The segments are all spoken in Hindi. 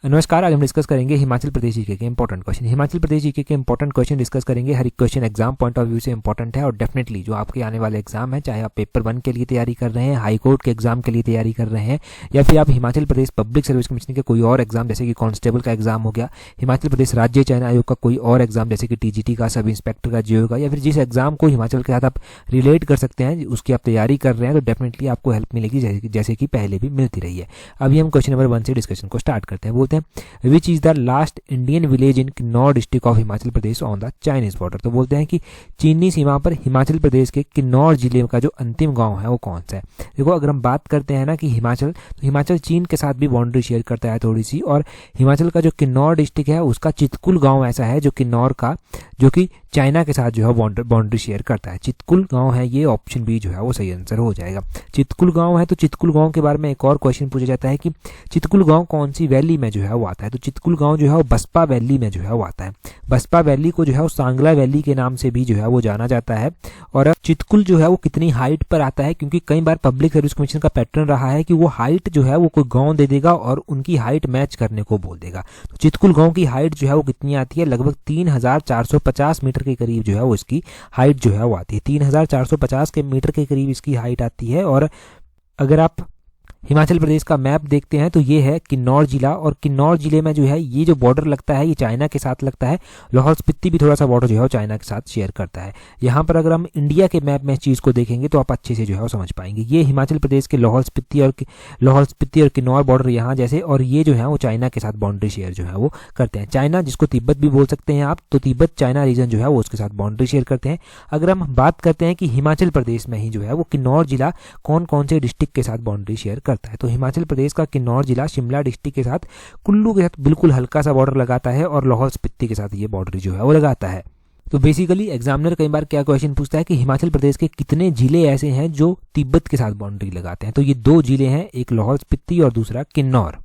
नमस्कार। आज हम डिस्कस करेंगे हिमाचल प्रदेश जीके के important question. Himachal Pradesh GK के इंपॉर्टेंट क्वेश्चन डिस्कस करेंगे। हर एक question exam point of view से इंपॉर्टेंट है और डेफिनेटली जो आपके आने वाले एग्जाम है, चाहे आप पेपर 1 के लिए तैयारी कर रहे हैं, हाई कोर्ट के एग्जाम के लिए तैयारी कर रहे हैं, या फिर आप Himachal Pradesh public service commission के कोई और एग्जाम जैसे कि कांस्टेबल का एग्जाम हो गया, हिमाचल प्रदेश राज्य चयन आयोग का कोई और एग्जाम जैसे कि टीजीटी का, सब इंस्पेक्टर का, जेओ का, या फिर जिस एग्जाम को हिमाचल के साथ आप रिलेट कर सकते हैं उसकी आप तैयारी कर रहे हैं, तो डेफिनेटली आपको हेल्प मिलेगी जैसे कि पहले भी मिलती रही है। अभी हम क्वेश्चन नंबर 1 से डिस्कशन को स्टार्ट करते हैं। बोलते हैं which is the last Indian village in Kinnaur district of Himachal Pradesh on the Chinese border. तो बोलते हैं कि चीनी सीमा पर हिमाचल प्रदेश के किन्नौर जिले का जो अंतिम गांव है वो कौन सा है। देखो, अगर हम बात करते हैं ना कि हिमाचल चीन के साथ भी बाउंड्री शेयर करता है थोड़ी सी, और हिमाचल का जो किन्नौर डिस्ट्रिक्ट है उसका चितकुल गांव ऐसा है जो किन्नौर का, जो कि चाइना के साथ जो है बाउंड्री शेयर करता है। चितकुल गांव है, ये ऑप्शन बी जो है वो सही आंसर हो जाएगा। चितकुल गांव है, तो चितकुल गांव के बारे में एक और क्वेश्चन पूछा जाता है कि चितकुल गांव कौन सी वैली में जो है वो आता है। तो चितकुल गांव जो है वो बसपा वैली में जो है वो आता है। बसपा वैली को जो है वो सांगला वैली के नाम से भी जो है वो जाना जाता है। और चितकुल जो है वो कितनी हाइट पर आता है, क्योंकि कई बार पब्लिक सर्विस कमीशन का पैटर्न रहा है कि वो हाइट जो है वो कोई गांव दे देगा और उनकी हाइट मैच करने को बोल देगा। तो चितकुल गांव की हाइट जो है वो कितनी आती है, लगभग 3450 मीटर के करीब जो है वो इसकी हाइट जो है वो आती है। 3450 के मीटर के करीब इसकी हाइट आती है। और अगर आप हिमाचल प्रदेश का मैप देखते हैं तो ये है किन्नौर जिला, और किन्नौर जिले में जो है ये जो बॉर्डर लगता है ये चाइना के साथ लगता है। लाहौल स्पीति भी थोड़ा सा बॉर्डर जो है वो चाइना के साथ शेयर करता है। यहाँ पर अगर हम इंडिया के मैप में इस चीज़ को देखेंगे तो आप अच्छे से जो है वो समझ पाएंगे। ये हिमाचल प्रदेश के लाहौल स्पीति और किन्नौर बॉर्डर यहाँ जैसे, और ये जो है वो चाइना के साथ बाउंड्री शेयर जो है वो करते हैं। चाइना, जिसको तिब्बत भी बोल सकते हैं आप, तो तिब्बत चाइना रीजन जो है वो उसके साथ बाउंड्री शेयर करते हैं। अगर हम बात करते हैं कि हिमाचल प्रदेश में ही जो है वो किन्नौर जिला कौन कौन से डिस्ट्रिक्ट के साथ बाउंड्री शेयर करता है, तो हिमाचल प्रदेश का किन्नौर जिला शिमला डिस्ट्रिक्ट के साथ, कुल्लू के साथ बिल्कुल हल्का सा बॉर्डर लगाता है, और लाहौल स्पीति के साथ ये बॉर्डर जो है वो लगाता है। तो बेसिकली एग्जामिनर कई बार क्या क्वेश्चन पूछता है कि हिमाचल प्रदेश के कितने जिले ऐसे हैं जो तिब्बत के साथ बाउंड्री लगाते हैं। तो ये 2 जिले हैं, एक लाहौल स्पीति और दूसरा किन्नौर।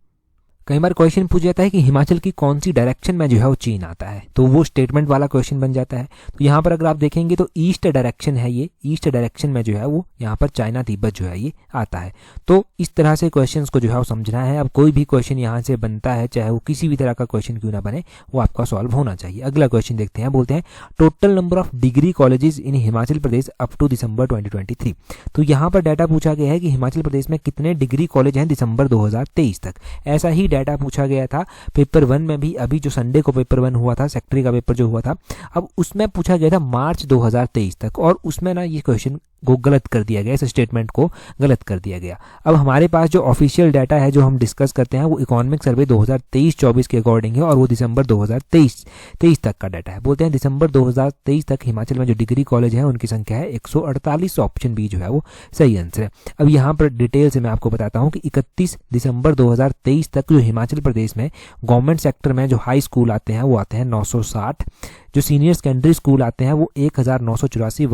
कई बार क्वेश्चन पूछ जाता है कि हिमाचल की कौन सी डायरेक्शन में जो है वो चीन आता है, तो वो स्टेटमेंट वाला क्वेश्चन बन जाता है। तो यहाँ पर अगर आप देखेंगे तो ईस्ट डायरेक्शन है, ये ईस्ट डायरेक्शन में जो है वो यहाँ पर चाइना तिब्बत जो है ये आता है। तो इस तरह से क्वेश्चंस को जो है वो समझना है। अब कोई भी क्वेश्चन यहाँ से बनता है, चाहे वो किसी भी तरह का क्वेश्चन क्यों ना बने, वो आपका सॉल्व होना चाहिए। अगला क्वेश्चन देखते हैं। बोलते हैं total number of degree colleges in Himachal Pradesh up to December 2023। तो यहाँ पर डाटा पूछा गया है कि हिमाचल प्रदेश में कितने डिग्री कॉलेज हैं दिसंबर 2023 तक। ऐसा ही डाटा पूछा गया था पेपर 1 में भी। अभी जो संडे को पेपर 1 हुआ था, सेक्रेटरी का पेपर जो हुआ था, अब उसमें पूछा गया था मार्च 2023 तक, और उसमें ना ये क्वेश्चन को गलत कर दिया गया, इस स्टेटमेंट को गलत कर दिया गया। अब हमारे पास जो ऑफिशियल डाटा है जो हम डिस्कस करते हैं वो इकोनॉमिक सर्वे 2023-24 के अकॉर्डिंग है, और वो दिसंबर 2023 तक का डाटा है। बोलते हैं दिसंबर 2023 तक हिमाचल में जो डिग्री कॉलेज है उनकी संख्या है 148। ऑप्शन बी जो है वो सही आंसर है। अब यहाँ पर डिटेल से मैं आपको बताता हूँ कि 31 दिसंबर 2023 तक जो हिमाचल प्रदेश में गवर्नमेंट सेक्टर में जो हाई स्कूल आते हैं वो आते हैं 960, जो सीनियर सेकेंडरी स्कूल आते हैं वो 1984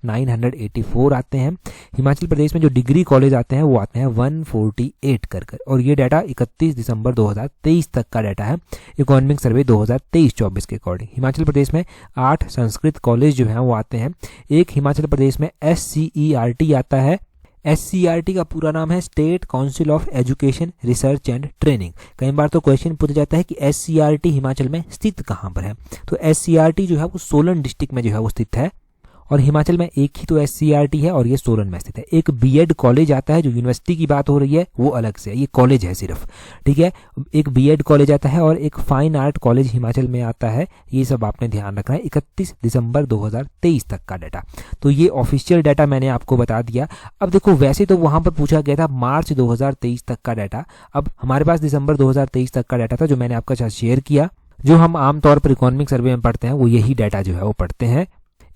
1984 आते हैं। हिमाचल प्रदेश में जो डिग्री कॉलेज आते हैं वो आते हैं 148 कर। और ये डाटा 31 दिसंबर 2023 तक का डाटा है इकोनॉमिक सर्वे 2023-24 के अकॉर्डिंग। हिमाचल प्रदेश में 8 संस्कृत कॉलेज जो हैं वो आते हैं। एक हिमाचल प्रदेश में SCERT आता है। SCERT का पूरा नाम है state council of education research and training. कई बार तो क्वेश्चन पूछा जाता है कि SCERT हिमाचल में स्थित कहाँ पर है। तो SCERT जो है वो सोलन डिस्ट्रिक्ट में जो है वो स्थित है, और हिमाचल में एक ही तो SCERT है और ये सोलन में स्थित है। एक BEd कॉलेज आता है, जो यूनिवर्सिटी की बात हो रही है वो अलग से है, ये कॉलेज है सिर्फ, ठीक है। एक BEd कॉलेज आता है और एक फाइन आर्ट कॉलेज हिमाचल में आता है। ये सब आपने ध्यान रखना है। 31 दिसंबर 2023 तक का डाटा, तो ये ऑफिशियल डाटा मैंने आपको बता दिया। अब देखो, वैसे तो वहां पर पूछा गया था मार्च 2023 तक का डाटा, अब हमारे पास दिसंबर 2023 तक का डाटा था जो मैंने आपका साथ शेयर किया। जो हम आमतौर पर इकोनॉमिक सर्वे में पढ़ते हैं वो यही डाटा जो है वो पढ़ते हैं।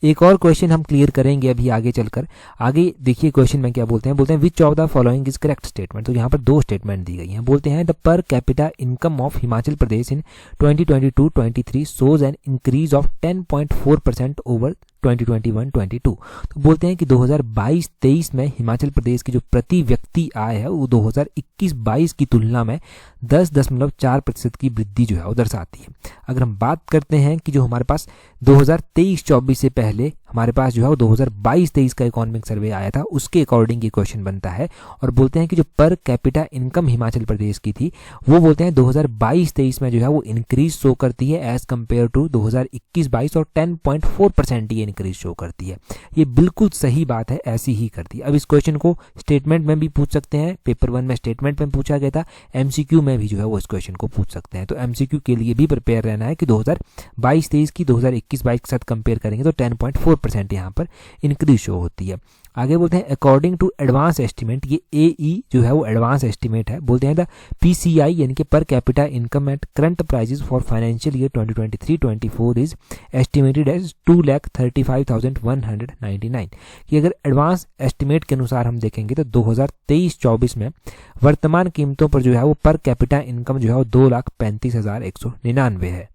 एक और क्वेश्चन हम क्लियर करेंगे अभी आगे चलकर। आगे देखिए क्वेश्चन में क्या बोलते हैं which of the following is correct statement. तो यहाँ पर 2 स्टेटमेंट दी गई हैं। बोलते हैं द पर capita income of Himachal Pradesh in 2022-23 shows an increase of 10.4% over 2021-22। तो बोलते हैं कि 2022-23 में हिमाचल प्रदेश की जो प्रति व्यक्ति आय है वो 2021-22 की तुलना में 10.4% की वृद्धि जो है वो दर्शाती है। अगर हम बात करते हैं कि जो हमारे पास 2023-24 से पहले हमारे पास जो है वो 2022-23 का इकोनॉमिक सर्वे आया था, उसके अकॉर्डिंग ये क्वेश्चन बनता है। और बोलते हैं कि जो पर कैपिटा इनकम हिमाचल प्रदेश की थी वो बोलते हैं 2022-23 में जो है वो इंक्रीज शो करती है एज कम्पेयर टू 2021-22 और 10.4% ये इंक्रीज शो करती है। ये बिल्कुल सही बात है, ऐसी ही करती है। अब इस क्वेश्चन को स्टेटमेंट में भी पूछ सकते हैं, पेपर 1 में स्टेटमेंट में पूछा गया था, एमसीक्यू में भी जो है वो इस क्वेश्चन को पूछ सकते हैं। तो एमसीक्यू के लिए भी प्रिपेयर रहना है कि 2022-23 की 2021-22 के साथ कंपेयर करेंगे तो 10.4% यहाँ पर इंक्रीज शो होती है। आगे बोलते हैं अकॉर्डिंग टू एडवांस एस्टिमेट, ये एई जो है वो एडवांस एस्टिमेट है। बोलते हैं द पीसीआई यानी कि per capita income at current prices for financial year 2023-24 is estimated as 2,35,199 कि अगर एडवांस एस्टिमेट के अनुसार हम देखेंगे तो 2023-24 में वर्तमान कीमतों पर जो है वो पर कैपिटा इनकम जो है वो 2,35,199 है।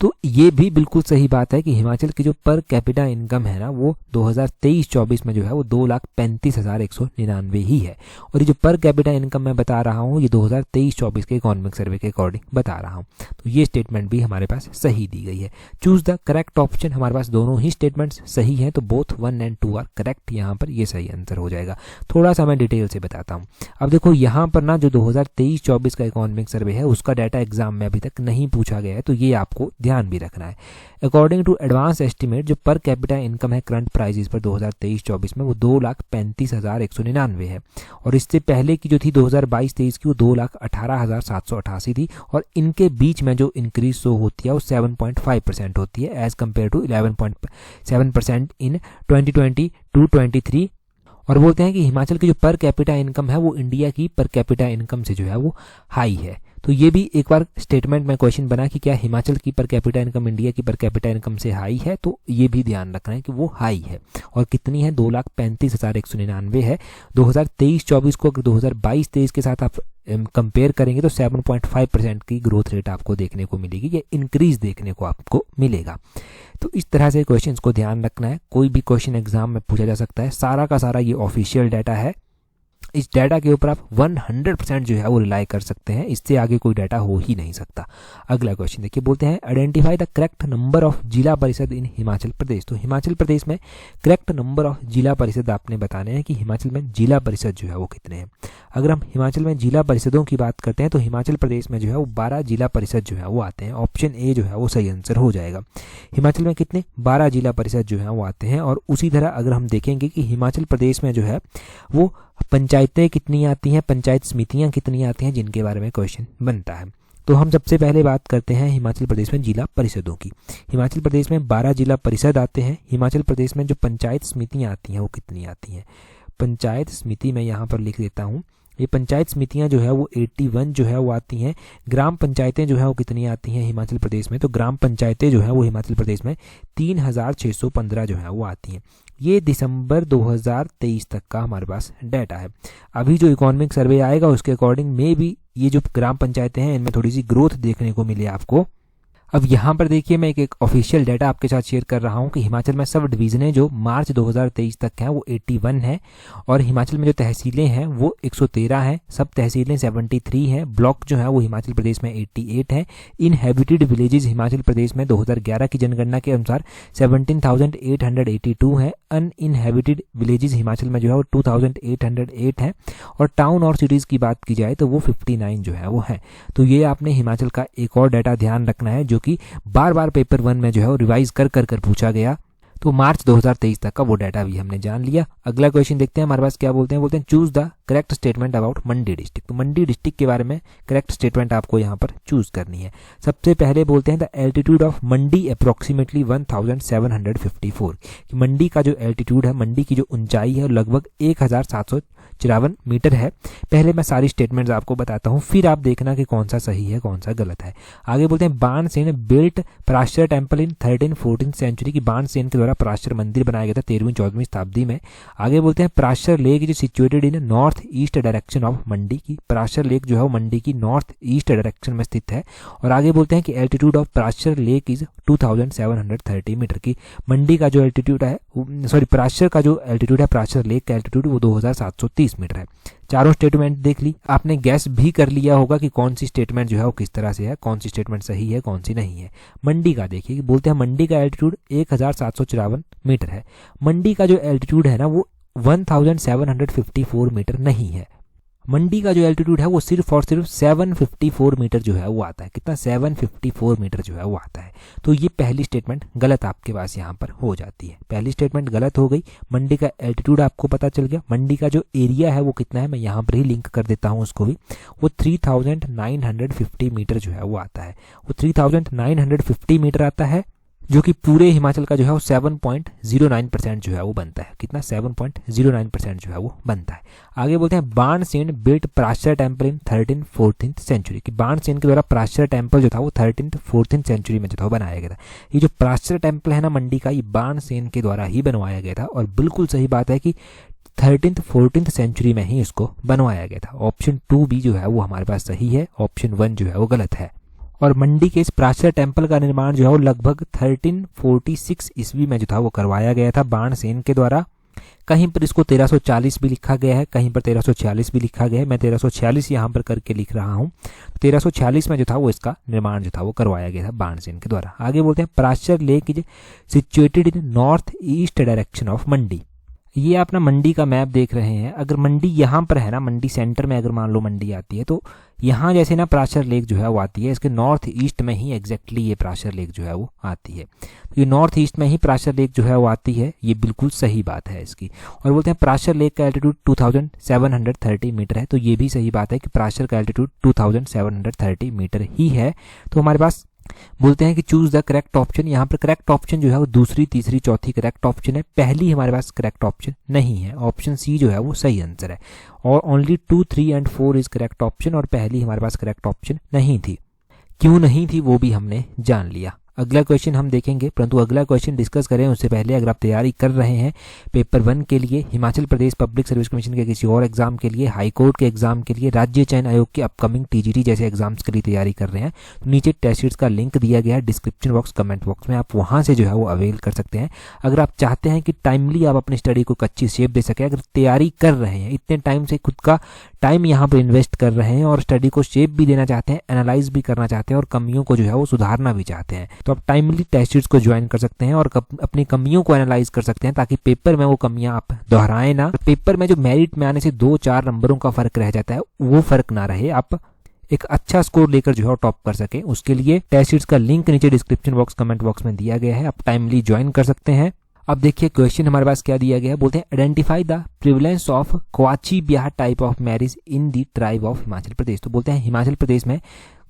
तो ये भी बिल्कुल सही बात है कि हिमाचल की जो पर कैपिटा इनकम है ना वो 2023-24 में जो है वो 2,35,199 ही है। और ये जो पर कैपिटा इनकम मैं बता रहा हूँ ये 2023-24 के इकोनॉमिक सर्वे के अकॉर्डिंग बता रहा हूँ। तो ये स्टेटमेंट भी हमारे पास सही दी गई है। चूज द करेक्ट ऑप्शन, हमारे पास दोनों ही स्टेटमेंट्स सही हैं, तो बोथ 1 और 2 आर करेक्ट, यहाँ पर ये सही आंसर हो जाएगा। थोड़ा सा मैं डिटेल से बताता हूँ। अब देखो यहाँ पर ना जो 2023-24 का इकोनॉमिक सर्वे है उसका डाटा एग्जाम में अभी तक नहीं पूछा गया है, तो ये आपको ध्यान भी रखना है। अकॉर्डिंग टू एडवांस एस्टिमेट जो पर कैपिटा इनकम है करंट प्राइसेस पर 2023-24 में वो 2,35,199 है। और इससे पहले की जो थी 2022-23 की वो 2,18,788 थी। और इनके बीच में जो इंक्रीज शो होती है वो 7.5% होती है एज कम्पेयर टू 11.7% इन 2022-23। और बोलते हैं कि हिमाचल की जो पर कैपिटा इनकम है वो इंडिया की पर कैपिटा इनकम से जो है वो हाई है। तो ये भी एक बार स्टेटमेंट में क्वेश्चन बना कि क्या हिमाचल की पर कैपिटा इनकम इंडिया की पर कैपिटा इनकम से हाई है, तो ये भी ध्यान रखना है कि वो हाई है। और कितनी है, 2,35,199 है। 2023-24 को अगर 2022-23 के साथ आप कंपेयर करेंगे तो 7.5% की ग्रोथ रेट आपको देखने को मिलेगी, या इंक्रीज देखने को आपको मिलेगा। तो इस तरह से क्वेश्चंस को ध्यान रखना है। कोई भी क्वेश्चन एग्जाम में पूछा जा सकता है, सारा का सारा ये ऑफिशियल डाटा है। इस डाटा के ऊपर आप 100% जो है वो रिलाई कर सकते हैं, इससे आगे कोई डाटा हो ही नहीं सकता। अगला क्वेश्चन देखिए, बोलते हैं identify the correct number of जिला परिषद इन हिमाचल प्रदेश। तो हिमाचल प्रदेश में करेक्ट नंबर ऑफ जिला परिषद आपने बताने हैं कि हिमाचल में जिला परिषद जो है वो कितने हैं। अगर हम हिमाचल में जिला परिषदों की बात करते हैं तो हिमाचल प्रदेश में जो है वो 12 जिला परिषद जो है वो आते हैं। ऑप्शन ए जो है वो सही आंसर हो जाएगा। हिमाचल में कितने, 12 जिला परिषद जो है वो आते हैं। और उसी तरह अगर हम देखेंगे कि हिमाचल प्रदेश में जो है वो पंचायतें कितनी आती हैं, पंचायत समितियां कितनी आती हैं, जिनके बारे में क्वेश्चन बनता है। तो हम सबसे पहले बात करते हैं हिमाचल प्रदेश में जिला परिषदों की। हिमाचल प्रदेश में 12 जिला परिषद आते हैं। हिमाचल प्रदेश में जो पंचायत समितियां आती हैं वो कितनी आती हैं, पंचायत समिति मैं यहाँ पर लिख देता हूँ। ये पंचायत समितियां जो है वो 81 जो है वो आती हैं। ग्राम पंचायतें जो है वो कितनी आती हैं हिमाचल प्रदेश में, तो ग्राम पंचायतें जो है वो हिमाचल प्रदेश में 3,615 जो है वो आती हैं। ये दिसंबर 2023 तक का हमारे पास डाटा है। अभी जो इकोनॉमिक सर्वे आएगा उसके अकॉर्डिंग में भी ये जो ग्राम पंचायतें हैं इनमें थोड़ी सी ग्रोथ देखने को मिले आपको। अब यहाँ पर देखिए मैं एक ऑफिशियल डाटा आपके साथ शेयर कर रहा हूँ कि हिमाचल में सब डिवीजनें जो मार्च 2023 तक हैं वो 81 है। और हिमाचल में जो तहसीलें हैं वो 113 हैं, सब तहसीलें 73 हैं। ब्लॉक जो है वो हिमाचल प्रदेश में 88 है। इनहेबिटेड विलेजेस हिमाचल प्रदेश में 2011 की जनगणना के अनुसार 17,882 है। अनइनहेबिटेड विलेजेस हिमाचल में जो है वो 2,808 है। और टाउन और सिटीज़ की बात की जाए तो वो 59 जो है वो है। तो ये आपने हिमाचल का एक और डाटा ध्यान रखना है जो कि बार बार पेपर 1 में जो है वो रिवाइज कर पूछा गया। तो मार्च 2023 तक का वो डाटा भी हमने जान लिया। अगला क्वेश्चन देखते हैं हमारे पास क्या बोलते हैं choose the correct statement about Mandi district. तो मंडी डिस्ट्रिक्ट के बारे में करेक्ट स्टेटमेंट आपको यहाँ पर चूज करनी है। सबसे पहले बोलते हैं the altitude of Mandi approximately 1754 कि मंडी का जो एल्टीट्यूड है, मंडी की जो ऊंचाई है लगभग 1754 मीटर है। पहले मैं सारी स्टेटमेंट्स आपको बताता हूँ, फिर आप देखना कि कौन सा सही है कौन सा गलत है। आगे बोलते हैं Bansen built Parashar temple in 13th-14th century की बाणसेन के द्वारा पराशर मंदिर बनाया गया था 13वीं-14वीं शताब्दी में। आगे बोलते हैं पराशर लेक जो situated in north east direction of Mandi की, पराशर लेक जो है वो मंडी की नॉर्थ ईस्ट डायरेक्शन में स्थित है। और आगे बोलते हैं कि altitude of Parashar lake is 2730 metre की मंडी का जो एल्टीट्यूड है, पराशर का जो एल्टीट्यूड है, पराशर लेक का एल्टीट्यूड वो 2730 मीटर है। चारों स्टेटमेंट देख ली, आपने गैस भी कर लिया होगा कि कौन सी स्टेटमेंट जो है वो किस तरह से है, कौन सी स्टेटमेंट सही है कौन सी नहीं है। मंडी का देखिए कि बोलते हैं मंडी का एल्टीट्यूड 1754 मीटर है। मंडी का जो एल्टीट्यूड है ना वो 1754 मीटर नहीं है। मंडी का जो एल्टीट्यूड है वो सिर्फ और सिर्फ 754 मीटर जो है वो आता है। कितना? 754 मीटर जो है वो आता है। तो ये पहली स्टेटमेंट गलत आपके पास यहाँ पर हो जाती है। पहली स्टेटमेंट गलत हो गई। मंडी का एल्टीट्यूड आपको पता चल गया। मंडी का जो एरिया है वो कितना है, मैं यहाँ पर ही लिंक कर देता हूँ उसको भी, वो 3950 मीटर जो है वो आता है। वो 3950 मीटर आता है, जो कि पूरे हिमाचल का जो है वो 7.09% जो है वो बनता है। कितना? 7.09% जो है वो बनता है। आगे बोलते हैं Bansen built Parashar temple in 13th-14th century, कि बाणसेन के द्वारा प्राश्चर टेम्पल जो था वो 13th-14th सेंचुरी में जो था वो बनाया गया था। ये जो प्राश्चर टेम्पल है ना मंडी का, ये बाणसेन के द्वारा ही बनवाया गया था। और बिल्कुल सही बात है कि 13th-14th सेंचुरी में ही इसको बनवाया गया था। ऑप्शन 2 भी जो है वो हमारे पास सही है, ऑप्शन 1 जो है वो गलत है। और मंडी के इस प्राचीर टेम्पल का निर्माण जो है वो लगभग 1346 ईस्वी में जो था वो करवाया गया था बाणसेन के द्वारा। कहीं पर इसको 1340 भी लिखा गया है, कहीं पर 1346 भी लिखा गया है। मैं 1346 यहाँ पर करके लिख रहा हूँ। 1346 में जो था वो इसका निर्माण जो था वो करवाया गया था बाणसेन के द्वारा। आगे बोलते हैं प्राचीर lake is situated in north east direction of Mandi. ये आप ना मंडी का मैप देख रहे हैं। अगर मंडी यहाँ पर है ना, मंडी सेंटर में अगर मान लो मंडी आती है, तो यहाँ जैसे ना प्राचीर लेक जो है वो आती है, इसके नॉर्थ ईस्ट में ही एग्जैक्टली ये प्राचीर लेक जो है वो आती है। तो ये नॉर्थ ईस्ट में ही प्राचीर लेक जो है वो आती है, ये बिल्कुल सही बात है इसकी। और बोलते हैं प्राचीर लेक का एल्टीट्यूड 2730 मीटर है, तो ये भी सही बात है कि प्राचीर का एल्टीट्यूड 2730 मीटर ही है। तो हमारे पास बोलते हैं कि चूज द करेक्ट ऑप्शन। यहाँ पर करेक्ट ऑप्शन जो है वो दूसरी, तीसरी, चौथी करेक्ट ऑप्शन है। पहली हमारे पास करेक्ट ऑप्शन नहीं है, ऑप्शन सी जो है वो सही आंसर है। और only 2, 3 and 4 is correct option, और पहली हमारे पास करेक्ट ऑप्शन नहीं थी। क्यों नहीं थी वो भी हमने जान लिया। अगला क्वेश्चन हम देखेंगे, परंतु अगला क्वेश्चन डिस्कस करें उससे पहले अगर आप तैयारी कर रहे हैं पेपर 1 के लिए, Himachal Pradesh public service commission के किसी और एग्जाम के लिए, हाई कोर्ट के एग्जाम के लिए, राज्य चयन आयोग के अपकमिंग टीजीटी जैसे एग्जाम्स के लिए तैयारी कर रहे हैं, तो नीचे टेस्ट सीरीज का लिंक दिया गया है डिस्क्रिप्शन बॉक्स, कमेंट बॉक्स में, आप वहां से जो है वो अवेल कर सकते हैं। अगर आप चाहते हैं कि टाइमली आप अपनी स्टडी को अच्छी शेप दे सकें, अगर तैयारी कर रहे हैं, इतने टाइम से खुद का टाइम यहाँ पर इन्वेस्ट कर रहे हैं और स्टडी को शेप भी देना चाहते हैं, एनालाइज भी करना चाहते हैं और कमियों को जो है वो सुधारना भी चाहते हैं, तो आप टाइमली टेस्ट सीरीज को ज्वाइन कर सकते हैं और अपनी कमियों को एनालाइज कर सकते हैं, ताकि पेपर में वो कमियां आप दोहराएं ना। पेपर में जो मेरिट में आने से 2-4 नंबरों का फर्क रह जाता है, वो फर्क ना रहे, आप एक अच्छा स्कोर लेकर जो है टॉप कर सके। उसके लिए टेस्ट सीरीज का लिंक नीचे डिस्क्रिप्शन बॉक्स, कमेंट बॉक्स में दिया गया है, आप टाइमली ज्वाइन कर सकते हैं। अब देखिए क्वेश्चन हमारे पास क्या दिया गया है। बोलते हैं आइडेंटिफाई द प्रिवलेंस ऑफ क्वाची ब्याह type of marriage in the tribe of Himachal Pradesh. तो बोलते हैं हिमाचल प्रदेश में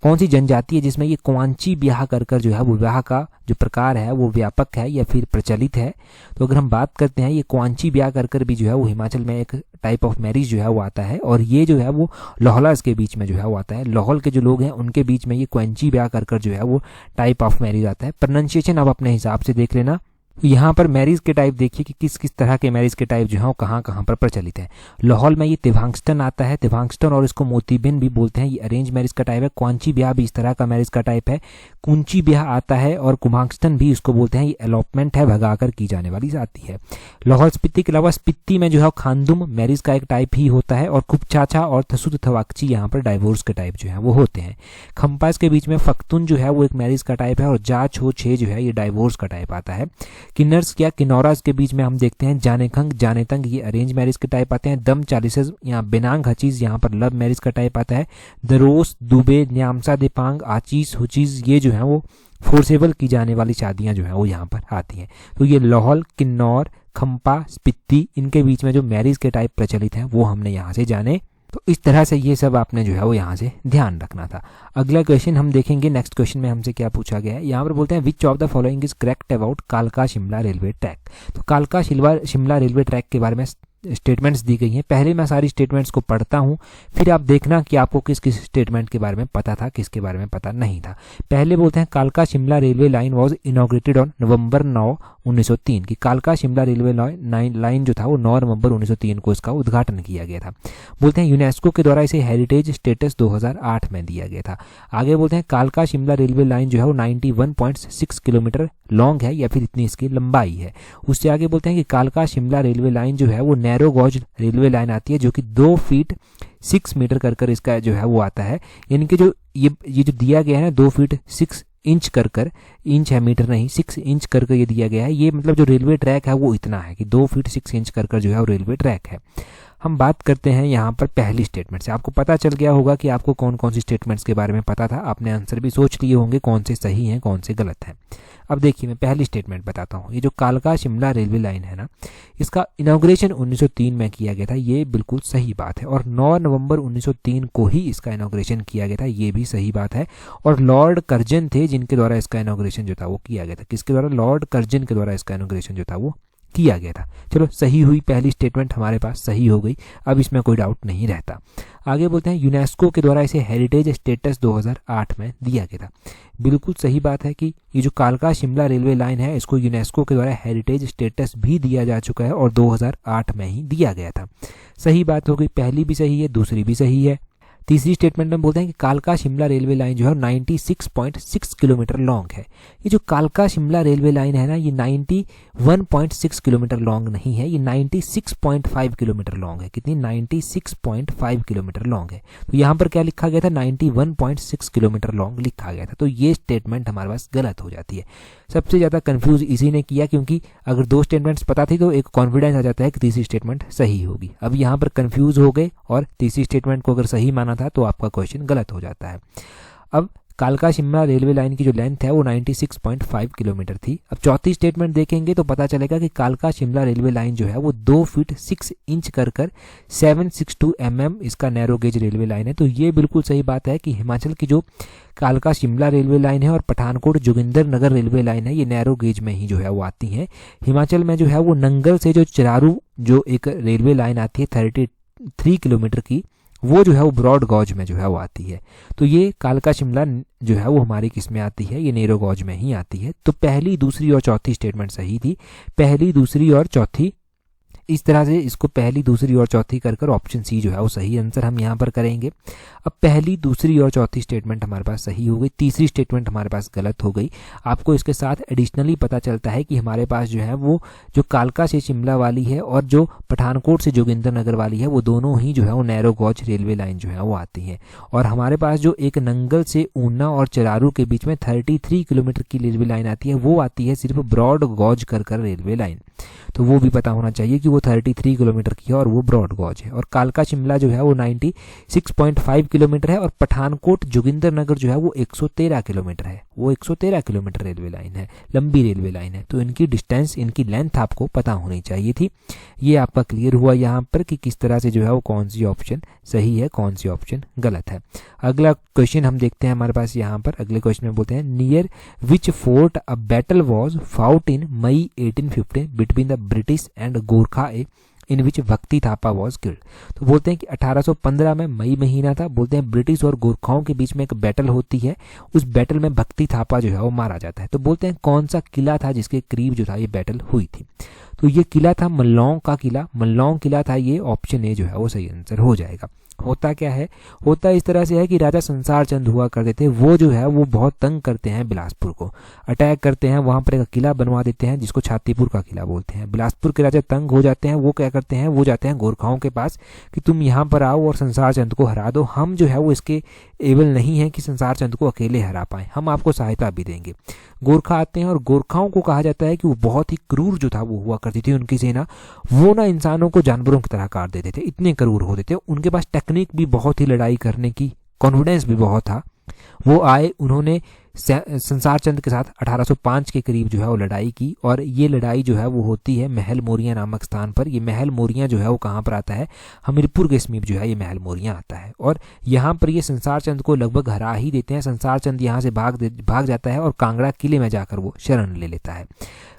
कौन सी जनजाति है जिसमें ये क्वांची ब्याह कर जो है वो ब्याह का जो प्रकार है वो व्यापक है या फिर प्रचलित है। तो अगर हम बात करते हैं, ये क्वांची ब्याह कर भी जो है वो हिमाचल में एक टाइप ऑफ मैरिज जो है वो आता है, और ये जो है वो लाहौलर्स के बीच में जो है वो आता है। लाहौल के जो लोग हैं उनके बीच में ये क्वांची ब्याह कर जो है वो टाइप ऑफ मैरिज आता है। प्रोनाउंसिएशन आप अपने हिसाब से देख लेना। यहाँ पर मैरिज के टाइप देखिए कि किस किस तरह के मैरिज के टाइप जो है वो कहाँ कहाँ पर प्रचलित है। लाहौल में ये तिवांगस्टन आता है, तिवांगस्टन, और इसको मोतीबिन भी बोलते हैं, ये अरेंज मैरिज का टाइप है। क्वांची ब्याह भी इस तरह का मैरिज का टाइप है। कुंची ब्याह आता है, और कुमांगस्टन भी इसको बोलते हैं, ये अलॉटमेंट है, भगाकर की जाने वाली आती है। लाहौल स्पीति के अलावा स्पीति में जो है खानदुम मैरिज का एक टाइप ही होता है, और कुपचाचा और थसुत थवाकची यहाँ पर डाइवोर्स के टाइप जो है वो होते हैं। खम्पास के बीच में फख्तुन जो है वो एक मैरिज का टाइप है, और जा छो छे जो है ये डाइवोर्स का टाइप आता है। किन्नर्स क्या किन्नौरास के बीच में हम देखते हैं जानेखंग जानेतंग, ये अरेंज मैरिज के टाइप आते हैं। दम चालीसेस यहाँ बिनांग हचीज यहाँ पर लव मैरिज का टाइप आता है। दरोस दुबे न्यामसा दिपांग आचीज हुचीज ये जो है वो फोर्सेबल की जाने वाली शादियां जो है वो यहाँ पर आती हैं। तो ये लाहौल, किन्नौर, खम्पा, स्पीति, इनके बीच में जो मैरिज के टाइप प्रचलित हैं वो हमने यहाँ से जाने। तो इस तरह से ये सब आपने जो है वो यहाँ से ध्यान रखना था। अगला क्वेश्चन हम देखेंगे। नेक्स्ट क्वेश्चन में हमसे क्या पूछा गया है, यहाँ पर बोलते हैं which of the following is correct about कालका शिमला रेलवे ट्रैक। तो कालका शिमला रेलवे ट्रैक के बारे में स्टेटमेंट्स दी गई हैं। पहले मैं सारी स्टेटमेंट्स को पढ़ता हूं, फिर आप देखना कि आपको किस किस स्टेटमेंट के बारे में पता था, किसके बारे में पता नहीं था। पहले बोलते हैं कालका Shimla railway line was inaugurated on November 9, 1903 की कालका शिमला रेलवे लाइन जो था वो 9 नवंबर 1903 को इसका उद्घाटन किया गया था। बोलते हैं यूनेस्को के द्वारा इसे हेरिटेज स्टेटस 2008 में दिया गया था। आगे बोलते हैं कालका शिमला रेलवे लाइन जो है वो 91.6 किलोमीटर लॉन्ग है या फिर इतनी इसकी लंबाई है। उससे आगे बोलते हैं कि कालका शिमला रेलवे लाइन जो है वो नैरो गॉज रेलवे लाइन आती है जो कि 2 फीट 6 मीटर कर इसका जो है वो आता है। यानी कि जो ये जो दिया गया है ना 2 फीट 6 इंच कर इंच है, मीटर नहीं, 6 इंच कर ये दिया गया है। ये मतलब जो रेलवे ट्रैक है वो इतना है कि 2 फीट 6 इंच कर जो है वो रेलवे ट्रैक है। हम बात करते हैं यहाँ पर पहली स्टेटमेंट से। आपको पता चल गया होगा कि आपको कौन कौन सी स्टेटमेंट्स के बारे में पता था। आपने आंसर भी सोच लिए होंगे कौन से सही हैं कौन से गलत हैं। अब देखिए मैं पहली स्टेटमेंट बताता हूँ। ये जो कालका शिमला रेलवे लाइन है ना, इसका इनॉग्रेशन 1903 में किया गया था, ये बिल्कुल सही बात है। और 9 नवंबर 1903 को ही इसका इनॉग्रेशन किया गया था, ये भी सही बात है। और लॉर्ड कर्जन थे जिनके द्वारा इसका इनॉग्रेशन जो था वो किया गया था। किसके द्वारा? लॉर्ड कर्जन के द्वारा इसका इनॉग्रेशन जो था वो किया गया था। चलो सही हुई, पहली स्टेटमेंट हमारे पास सही हो गई, अब इसमें कोई डाउट नहीं रहता। आगे बोलते हैं यूनेस्को के द्वारा इसे हेरिटेज स्टेटस 2008 में दिया गया था। बिल्कुल सही बात है कि ये जो कालका शिमला रेलवे लाइन है इसको यूनेस्को के द्वारा हेरिटेज स्टेटस भी दिया जा चुका है और 2008 में ही दिया गया था। सही बात हो गई, पहली भी सही है, दूसरी भी सही है। तीसरी स्टेटमेंट में बोलते हैं कि कालका शिमला रेलवे लाइन जो है 96.6 किलोमीटर लॉन्ग है। ये जो कालका शिमला रेलवे लाइन है ना, ये 91.6 किलोमीटर लॉन्ग नहीं है, ये 96.5 किलोमीटर लॉन्ग है। कितनी? 96.5 किलोमीटर लॉन्ग है। तो यहाँ पर क्या लिखा गया था? 91.6 किलोमीटर लॉन्ग लिखा गया था। तो ये स्टेटमेंट हमारे पास गलत हो जाती है। सबसे ज़्यादा कंफ्यूज इसी ने किया, क्योंकि अगर 2 स्टेटमेंट्स पता थी तो एक कॉन्फिडेंस आ जाता है कि तीसरी स्टेटमेंट सही होगी। अब यहाँ पर कंफ्यूज हो गए और तीसरी स्टेटमेंट को अगर सही माना था तो आपका क्वेश्चन गलत हो जाता है। अब कालका शिमला रेलवे लाइन की जो लेंथ है वो 96.5 किलोमीटर थी। अब चौथी स्टेटमेंट देखेंगे तो पता चलेगा कि कालका शिमला रेलवे लाइन जो है वो 2 फीट 6 इंच कर 762 mm इसका नैरो गेज रेलवे लाइन है। तो ये बिल्कुल सही बात है कि हिमाचल की जो कालका शिमला रेलवे लाइन है और पठानकोट जोगिंदर नगर रेलवे लाइन है ये नैरो गेज में ही जो है वो आती हैं। हिमाचल में जो है वो नंगल से जो चिरारू जो एक रेलवे लाइन आती है 33 किलोमीटर की, वो जो है वो ब्रॉड गॉज में जो है वो आती है। तो ये कालका शिमला जो है वो हमारी किस में आती है? ये नैरो गॉज में ही आती है। तो पहली, दूसरी और चौथी स्टेटमेंट सही थी। पहली, दूसरी और चौथी, इस तरह से इसको पहली, दूसरी और चौथी कर ऑप्शन सी जो है वो सही आंसर हम यहाँ पर करेंगे। अब पहली, दूसरी और चौथी स्टेटमेंट हमारे पास सही हो गई, तीसरी स्टेटमेंट हमारे पास गलत हो गई। आपको इसके साथ एडिशनली पता चलता है कि हमारे पास जो है वो जो कालका से शिमला वाली है और जो पठानकोट से जोगिंदर नगर वाली है वो दोनों ही जो है वो नैरो गॉज रेलवे लाइन जो है वो आती है। और हमारे पास जो एक नंगल से ऊना और चिरारू के बीच में 33 किलोमीटर की रेलवे लाइन आती है वो आती है सिर्फ ब्रॉड गॉज कर रेलवे लाइन। तो वो भी पता होना चाहिए कि वो 33 किलोमीटर की है और वो ब्रॉड गॉज है। और कालका शिमला जो है वो 96.5 किलोमीटर है और पठानकोट जोगिंदर नगर जो है वो 113 किलोमीटर है। वो 113 किलोमीटर रेलवे लाइन है, लंबी रेलवे लाइन है। तो इनकी डिस्टेंस, इनकी लेंथ आपको पता होनी चाहिए थी। ये आपका क्लियर हुआ यहाँ पर कि किस तरह से जो है वो कौन सी ऑप्शन सही है, कौन सी ऑप्शन गलत है। अगला क्वेश्चन हम देखते हैं हमारे पास यहाँ पर। अगले क्वेश्चन में बोलते हैं near which fort a battle was fought in May 1815 between the British and Gorkha in which Bhakti Thapa was killed. तो बोलते हैं कि 1815 में मई महीना था। बोलते हैं ब्रिटिश और गोरखाओं के बीच में एक बैटल होती है, उस बैटल में भक्ति थापा जो है वो मारा जाता है। तो बोलते हैं कौन सा किला था जिसके करीब जो था ये बैटल हुई थी? तो ये किला था मल्लौंग का किला, मल्लौंग किला था ये। ऑप्शन ए जो है वो सही आंसर हो जाएगा। होता क्या है? होता इस तरह से है कि राजा संसार चंद हुआ करते थे, वो जो है वो बहुत तंग करते हैं बिलासपुर को, अटैक करते हैं, वहां पर एक किला बनवा देते हैं जिसको छातीपुर का किला बोलते हैं। बिलासपुर के राजा तंग हो जाते हैं, वो क्या करते हैं, वो जाते हैं गोरखाओं के पास कि तुम यहाँ पर आओ और संसार चंद को हरा दो। हम जो है वो इसके एबल नहीं है कि संसार चंद को अकेले हरा पाए, हम आपको सहायता भी देंगे। गोरखा आते हैं और गोरखाओं को कहा जाता है कि वो बहुत ही क्रूर जो था वो हुआ करती थी। उनकी सेना वो ना इंसानों को जानवरों की तरह काट देते थे, इतने क्रूर होते थे। उनके पास टेक्निक भी बहुत ही, लड़ाई करने की कॉन्फिडेंस भी बहुत था। वो आए, उन्होंने संसार चंद के साथ 1805 के करीब जो है वो लड़ाई की और ये लड़ाई जो है वो होती है महल मोरिया नामक स्थान पर। ये महल मोरिया जो है वो कहाँ पर आता है? हमीरपुर के समीप जो है ये महल मोरिया आता है और यहाँ पर ये संसार चंद को लगभग हरा ही देते हैं। संसार चंद यहाँ से भाग जाता है और कांगड़ा किले में जाकर वो शरण ले लेता है।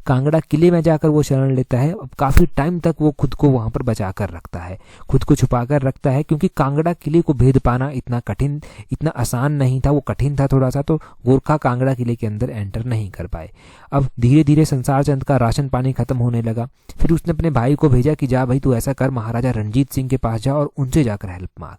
कांगड़ा किले में जाकर वो शरण लेता है। अब काफ़ी टाइम तक वो खुद को वहाँ पर बचा कर रखता है, खुद को छुपा कर रखता है, क्योंकि कांगड़ा किले को भेद पाना इतना कठिन, इतना आसान नहीं था। वो कठिन था थोड़ा सा, तो गोरखा कांगड़ा किले के अंदर एंटर नहीं कर पाए। अब धीरे धीरे संसार चंद का राशन पानी खत्म होने लगा। फिर उसने अपने भाई को भेजा कि जा भाई तू ऐसा कर, महाराजा रणजीत सिंह के पास जा और उनसे जाकर हेल्प मांग।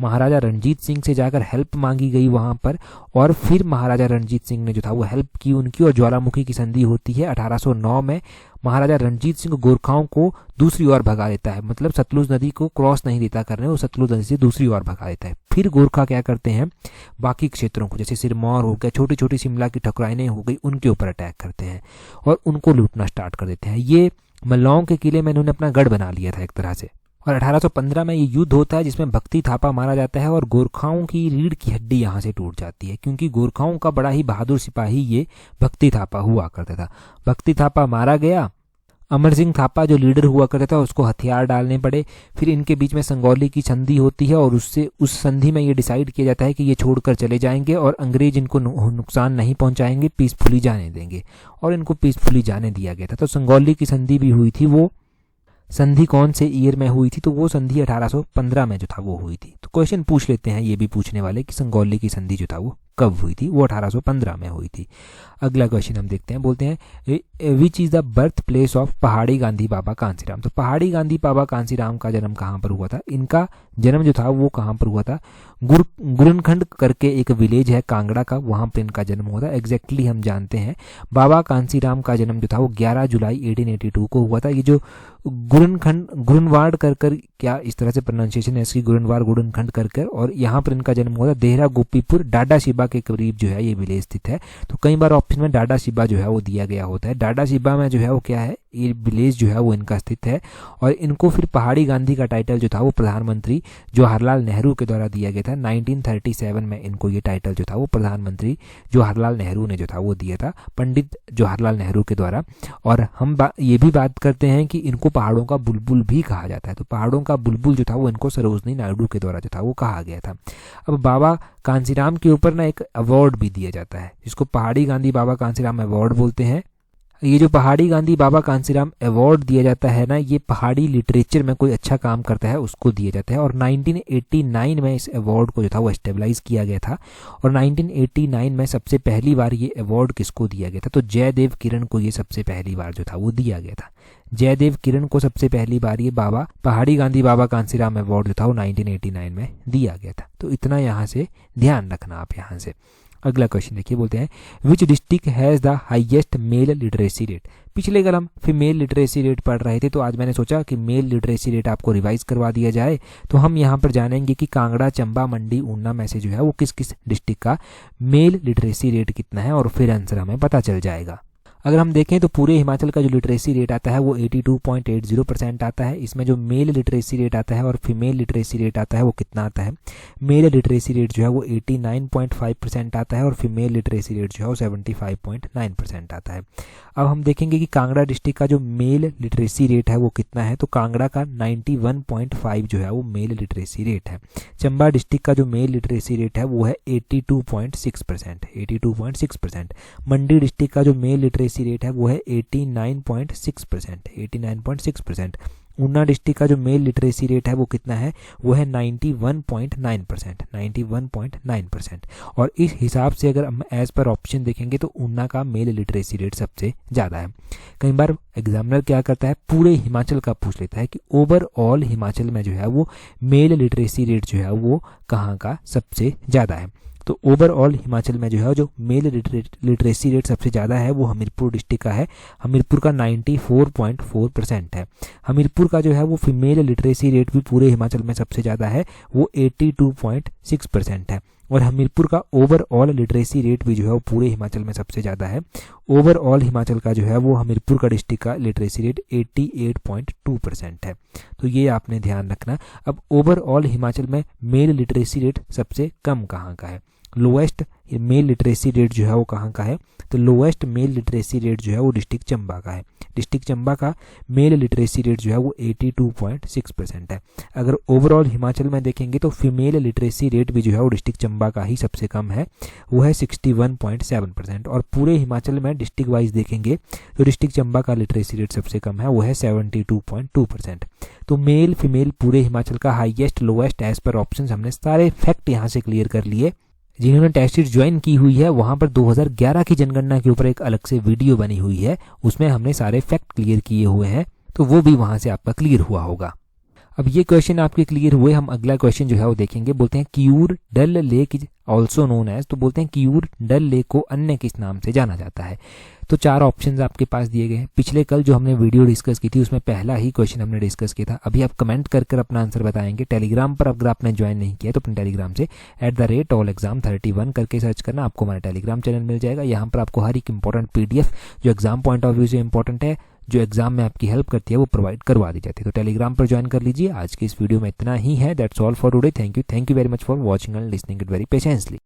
महाराजा रणजीत सिंह से जाकर हेल्प मांगी गई वहां पर, और फिर महाराजा रणजीत सिंह ने जो था वो हेल्प की उनकी, और ज्वालामुखी की संधि होती है 1809 में। महाराजा रणजीत सिंह गोरखाओं को दूसरी ओर भगा देता है, मतलब सतलुज नदी को क्रॉस नहीं देता करने, वो सतलुज नदी से दूसरी ओर भगा देता है। फिर गोरखा क्या करते हैं, बाकी क्षेत्रों को जैसे सिरमौर हो गया, छोटी छोटी शिमला की ठकुराइनें हो गई, उनके ऊपर अटैक करते हैं और उनको लूटना स्टार्ट कर देते हैं। ये मल्लौंग के किले में इन्होंने अपना गढ़ बना लिया था एक तरह से। और 1815 में ये युद्ध होता है जिसमें भक्ति थापा मारा जाता है और गोरखाओं की रीढ़ की हड्डी यहाँ से टूट जाती है, क्योंकि गोरखाओं का बड़ा ही बहादुर सिपाही ये भक्ति थापा हुआ करता था। भक्ति थापा मारा गया, अमर सिंह थापा जो लीडर हुआ करता था उसको हथियार डालने पड़े। फिर इनके बीच में संगौली की संधि होती है और उससे उस संधि में ये डिसाइड किया जाता है कि ये छोड़कर चले जाएंगे और अंग्रेज इनको नुकसान नहीं पहुंचाएंगे, पीसफुली जाने देंगे, और इनको पीसफुली जाने दिया गया था। तो संगौली की संधि भी हुई थी। वो संधि कौन से ईयर में हुई थी, तो वो संधि 1815 में जो था वो हुई थी। तो क्वेश्चन पूछ लेते हैं ये भी पूछने वाले कि संगौली की संधि जो था वो कब हुई थी, वो 1815 में हुई थी। अगला क्वेश्चन हम देखते हैं, बोलते हैं which is the birth place of पहाड़ी गांधी बाबा कांसीराम। तो पहाड़ी गांधी बाबा कांसीराम का जन्म कहाँ पर हुआ था, इनका जन्म जो था वो कहाँ पर हुआ था, गुरनखंड करके एक विलेज है कांगड़ा का, वहां पर इनका जन्म हुआ था। एग्जैक्टली हम जानते हैं बाबा कांसीराम का जन्म जो था वो 11 जुलाई 1882 को हुआ था। ये जो गुरनखंड, गुरनवाड़ कर क्या इस तरह से प्रोनाउंसिएशन है इसकी, गुरनवाड़ गुरनखंड कर, और यहाँ पर इनका जन्म हुआ था। देहरा गोपीपुर डाडा शिबा के करीब जो है ये विलेज स्थित है। तो कई बार ऑप्शन में डाडा शिबा जो है वो दिया गया होता है। डाडा शिबा में जो है वो क्या है, ये विलेज जो है वो इनका स्थित है। और इनको फिर पहाड़ी गांधी का टाइटल जो था वो प्रधानमंत्री जवाहरलाल नेहरू के द्वारा दिया गया था। 1937 में इनको ये टाइटल जो था वो प्रधानमंत्री जवाहरलाल नेहरू ने जो था वो दिया था, पंडित जवाहरलाल नेहरू के द्वारा। और हम ये भी बात करते हैं कि इनको पहाड़ों का बुलबुल भी कहा जाता है। तो पहाड़ों का बुलबुल जो था वो इनको सरोजनी नायडू के द्वारा जो था वो कहा गया था। अब बाबा कांसीराम के ऊपर ना एक अवार्ड भी दिया जाता है जिसको पहाड़ी गांधी बाबा कांसीराम अवार्ड बोलते हैं। ये जो पहाड़ी गांधी बाबा कांसीराम अवार्ड दिया जाता है ना, ये पहाड़ी लिटरेचर में कोई अच्छा काम करता है उसको दिया जाता है। और 1989 में इस अवार्ड को जो था वो एस्टेबलाइज किया गया था। और 1989 में सबसे पहली बार ये अवार्ड किसको दिया गया था, तो जयदेव किरण को ये सबसे पहली बार जो था वो दिया गया था। जयदेव किरण को सबसे पहली बार ये बाबा पहाड़ी गांधी बाबा कांसीराम अवार्ड जो था वो 1989 में दिया गया था। तो इतना यहाँ से ध्यान रखना आप यहाँ से। अगला क्वेश्चन देखिए, बोलते हैं which district has the highest mail literacy rate. पिछले कल हम फीमेल लिटरेसी रेट पढ़ रहे थे, तो आज मैंने सोचा कि मेल लिटरेसी रेट आपको रिवाइज करवा दिया जाए। तो हम यहाँ पर जानेंगे कि कांगड़ा, चंबा, मंडी, ऊना में से जो है वो किस किस डिस्ट्रिक्ट का मेल लिटरेसी रेट कितना है, और फिर आंसर हमें पता चल जाएगा। अगर हम देखें तो पूरे हिमाचल का जो लिटरेसी रेट आता है वो 82.80% आता है। इसमें जो मेल लिटरेसी रेट आता है और फीमेल लिटरेसी रेट आता है वो कितना आता है, मेल लिटरेसी रेट जो है वो 89.5% आता है और फीमेल लिटरेसी रेट जो है वो 75.9% आता है। अब हम देखेंगे कि कांगड़ा डिस्ट्रिक्ट का जो मेल लिटरेसी रेट है वो कितना है, तो कांगड़ा का 91.5 जो है वो मेल लिटरेसी रेट है। चंबा डिस्ट्रिक्ट का जो मेल लिटरेसी रेट है वो है 82.6%। मंडी डिस्ट्रिक्ट का जो मेल लिटरेसी रेट है वो है 89.6%। ऊना डिस्ट्रिक्ट का जो मेल लिटरेसी रेट है वो कितना है, वो है 91.9%। और इस हिसाब से अगर हम एज पर ऑप्शन देखेंगे तो ऊना का मेल लिटरेसी रेट सबसे ज़्यादा है। कई बार एग्जामिनर क्या करता है, पूरे हिमाचल का पूछ लेता है कि ओवरऑल हिमाचल में जो है वो मेल लिटरेसी रेट जो है वो कहाँ का सबसे ज़्यादा है। तो ओवरऑल हिमाचल में जो है जो मेल लिटरेसी रेट सबसे ज़्यादा है वो हमीरपुर डिस्ट्रिक्ट का है। हमीरपुर का 94.4% है। हमीरपुर का जो है वो फीमेल लिटरेसी रेट भी पूरे हिमाचल में सबसे ज़्यादा है, वो 82.6% है। और हमीरपुर का ओवरऑल लिटरेसी रेट भी जो है वो पूरे हिमाचल में सबसे ज़्यादा है। ओवरऑल हिमाचल का जो है वो हमीरपुर का डिस्ट्रिक्ट का लिटरेसी रेट 88.2% है। तो ये आपने ध्यान रखना। अब ओवरऑल हिमाचल में मेल लिटरेसी रेट सबसे कम कहाँ का है, लोएस्ट मेल लिटरेसी रेट जो है वो कहाँ का है, तो लोएस्ट मेल लिटरेसी रेट जो है वो डिस्ट्रिक्ट चंबा का है। डिस्ट्रिक्ट चंबा का मेल लिटरेसी रेट जो है वो 82.6% है। अगर ओवरऑल हिमाचल में देखेंगे तो फीमेल लिटरेसी रेट भी जो है वो डिस्ट्रिक्ट चंबा का ही सबसे कम है, वो है 61.7%। और पूरे हिमाचल में डिस्ट्रिक्ट वाइज देखेंगे तो डिस्ट्रिक्ट चंबा का लिटरेसी रेट सबसे कम है, वो है 72.2%। तो मेल फीमेल पूरे हिमाचल का हाईएस्ट लोएस्ट एज पर ऑप्शन हमने सारे फैक्ट यहाँ से क्लियर कर लिए। जिन्होंने टेस्ट सीरीज ज्वाइन की हुई है वहाँ पर 2011 की जनगणना के ऊपर एक अलग से वीडियो बनी हुई है, उसमें हमने सारे फैक्ट क्लियर किए हुए हैं, तो वो भी वहाँ से आपका क्लियर हुआ होगा। अब ये क्वेश्चन आपके क्लियर हुए, हम अगला क्वेश्चन जो है वो देखेंगे। बोलते हैं कियूर Dal lake is also known as, तो बोलते हैं कियूर डल लेक को अन्य किस नाम से जाना जाता है। तो 4 ऑप्शंस आपके पास दिए गए हैं। पिछले कल जो हमने वीडियो डिस्कस की थी उसमें पहला ही क्वेश्चन हमने डिस्कस किया था। अभी आप कमेंट कर अपना आंसर बताएंगे। टेलीग्राम पर अगर आपने ज्वाइन नहीं किया तो अपने टेलीग्राम से @allexam31 करके सर्च करना, आपको हमारा टेलीग्राम चैनल मिल जाएगा। यहाँ पर आपको हर एक इंपॉर्टेंट PDF जो एग्जाम पॉइंट ऑफ व्यू से इंपॉर्टेंट है, जो एग्जाम में आपकी हेल्प करती है, वो प्रोवाइड करवा दी जाती है। तो टेलीग्राम पर ज्वाइन कर लीजिए। आज की इस वीडियो में इतना ही है। That's all for today. Thank you very much for watching and listening it very patiently.